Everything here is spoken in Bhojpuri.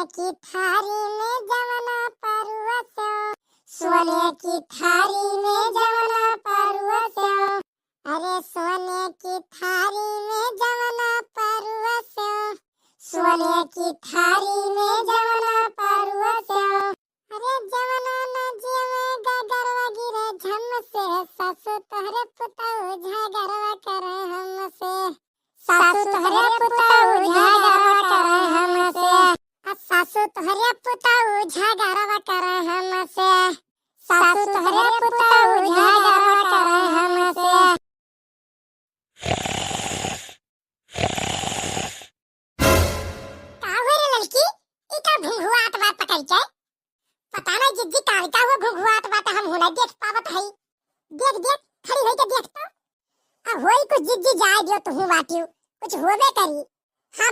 की थारी में जवना परवसो, सोने की थारी में जवना परवसो, अरे सोने की थारी में जवना परवसो, सोने की थारी में जवना परवसो, अरे जवना न जीवे गगरवा गिरे झम से, सासु तोहरे पुतौ झगड़वा करे हमसे, सासु तोहरे पुतौ झगड़वा करे हमसे, सासु तोहरे पुतौ झगड़वा करे हमसे, सासु तोहरे पुतौ झगड़वा करे हमसे। का हो रे लड़की, ई का घुंघुआत बा पकड़ के? पता नहीं जिद्दी कालका हो घुंघुआत बा त हम हुना देख पावत हई। देख देख खड़ी होई के देख तो। आ होई कुछ जिद्दी जाए दियो तो हूं बाटियो, कुछ होबे करी।